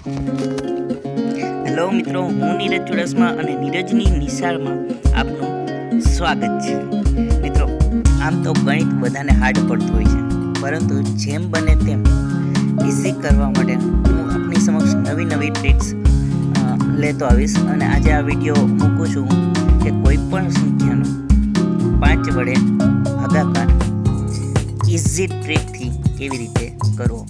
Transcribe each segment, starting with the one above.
Hello મિત્રો, હું નીરજ ચુડાસમા અને નીરજની નિશાળમાં આપનું સ્વાગત છે. મિત્રો, આમ તો ગણિત બધાને હાર્ડ પડતું હોય છે, પરંતુ જેમ બને તેમ ઇઝી કરવા માટે હું આપની સમક્ષ નવી નવી ટ્રિક્સ લેતો આવીશ. અને આજે આ વિડીયો મૂકું છું કે કોઈ પણ સંખ્યાનો 5 વડે ભાગાકાર ઇઝી ટ્રિકથી કેવી રીતે કરવો.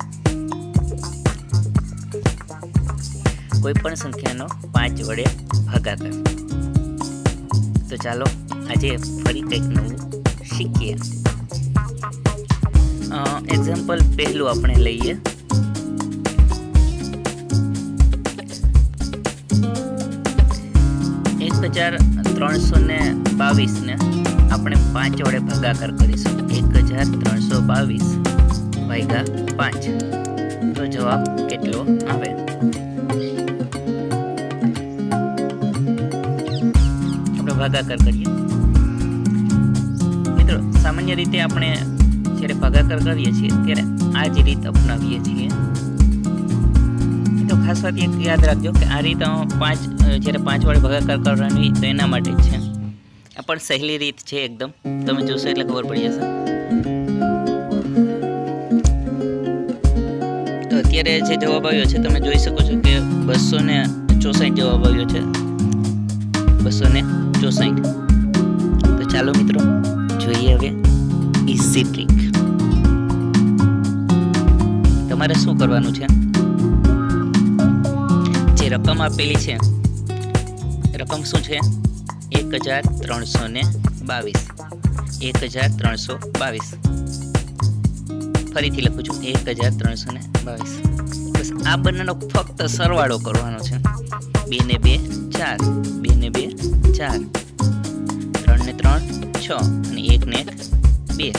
કોઈ પણ સંખ્યાનો 5 વડે ભાગાકાર. તો ચાલો આજે ફરી કંઈક નવું શીખીએ. એક્ઝામ્પલ પહેલું આપણે લઈએ. $1,322 ને આપણે 5 વડે ભાગાકાર કરીશું. 1322 ભાગ્યા 5. તો જવાબ કેટલો આવે? ભાગાકાર કરીએ. મિત્રો, સામાન્ય રીતે આપણે જ્યારે ભાગાકાર કરીએ છીએ ત્યારે આ જ રીત અપનાવીએ છીએ. તો ખાસ વાત એક યાદ રાખજો કે આ રીત જ્યારે 5 વડે ભાગાકાર કરવાની તો એના માટે જ છે. આ પણ સહેલી રીત છે એકદમ. તમે જોશો એટલે ખબર પડી જશે. તો અત્યારે જે જવાબ આવ્યો છે તમે જોઈ શકો છો કે 264 જવાબ આવ્યો છે. 264. તો ચાલો મિત્રો જોઈએ હવે ઇઝી ટ્રીક. તમારે શું કરવાનું છે? જે રકમ આપેલી છે, રકમ શું છે? 1322. 1322. ફરીથી લખું છું 1322. બસ આ બંનેનો ફક્ત સરવાળો કરવાનો છે. 2 ને 2 4, 2 ને 2 4, 3 ને 3 6 અને 1 ને 1 2.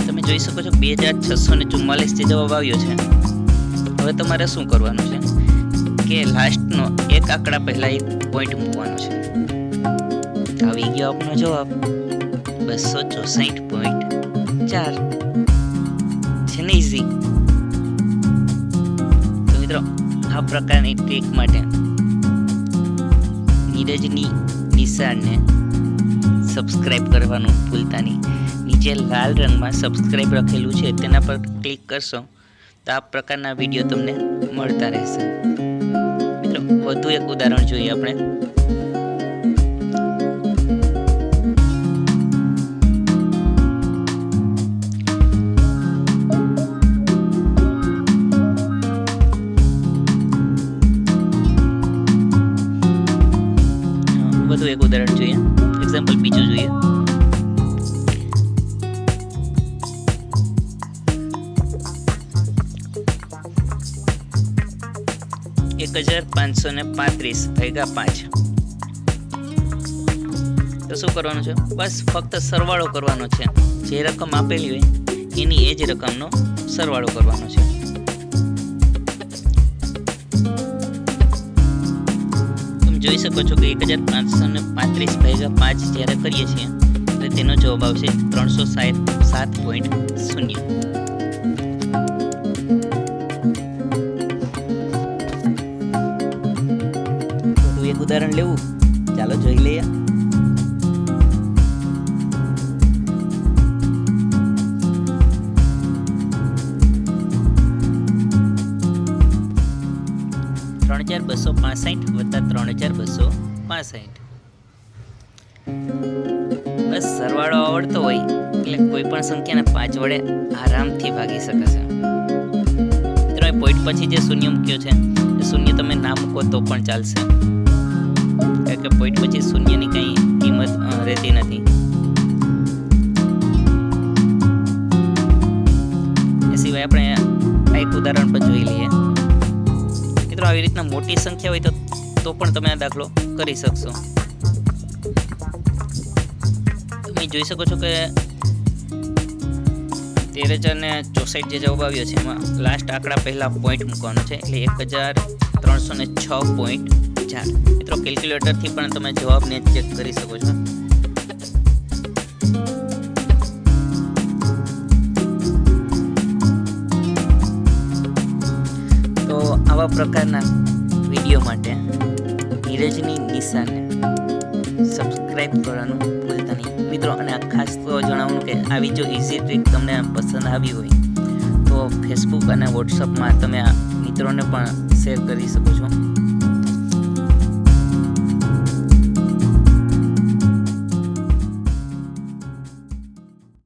તમે જોઈ શકો છો 2644 જે જવાબ આવ્યો છે. હવે તમારે શું કરવાનું છે કે લાસ્ટનો એક આંકડા પહેલા એક પોઈન્ટ મૂકવાનો છે. આવી ગયો આપનો જવાબ 264.4. છે ને ઈઝી? તો મિત્રો, આ પ્રકારની ટ્રીક માટે નીરજની નિશાળને સબસ્ક્રાઇબ કરવાનું ભૂલતા નહીં. નીચે લાલ રંગમાં સબસ્ક્રાઇબ લખેલું છે તેના પર ક્લિક કરશો તો આ પ્રકારના વિડીયો તમને મળતા રહેશે. મિત્રો, વધુ એક ઉદાહરણ જોઈએ આપણે. વધુ એક ઉદાહરણ જોઈએ. એક્ઝામ્પલ બીજું જોઈએ. $1,535 ભાગ્યા 5. તો શું કરવાનું છે? બસ ફક્ત સરવાળો કરવાનો છે. જે રકમ આપેલી હોય એની એ જ રકમનો સરવાળો કરવાનો છે. જોઈ શકો છો કે 1535 ભાગ્યા 5 જ્યારે કરીએ છીએ તો તેનો જવાબ આવશે 367.0. વધુ એક ઉદાહરણ લેવું. ચાલો જોઈ લઈએ. $3,265 વત્તા 3,265. બસ સરવાળો આવડતો હોય એટલે કોઈ પણ સંખ્યાને 5 વડે આરામથી ભાગી શકાશે. મિત્રો, પોઈન્ટ પછી જે શૂન્ય મૂક્યો છે એ શૂન્ય તમે ના મૂકો તો પણ ચાલશે, કારણ કે પોઈન્ટ પછી શૂન્યની કંઈ કિંમત રહેતી નથી. એ સિવાય આપણે આ એક ઉદાહરણ પણ જોઈ લઈએ. મિત્રો, આવી રીતના મોટી સંખ્યા હોય તો પણ તમે આ દાખલો કરી શકશો. તમે જોઈ શકો છો કે 13,064 જે જવાબ આવ્યો છે એમાં લાસ્ટ આંકડા પહેલા પોઈન્ટ મૂકવાનો છે, એટલે 1306.4. મિત્રો, કેલ્ક્યુલેટરથી પણ તમે જવાબને ચેક કરી શકો છો. તો આવા પ્રકારના વિડીયો માટે નીરજની નિશાને સબસ્ક્રાઈબ કરવાનું ભૂલતા નહીં મિત્રો. અને ખાસ તો જણાવવાનું કે આવી જો ઇઝી ટ્રીક તમને પસંદ આવી હોય તો ફેસબુક અને વોટ્સઅપમાં તમે આ મિત્રોને પણ શેર કરી શકો છો.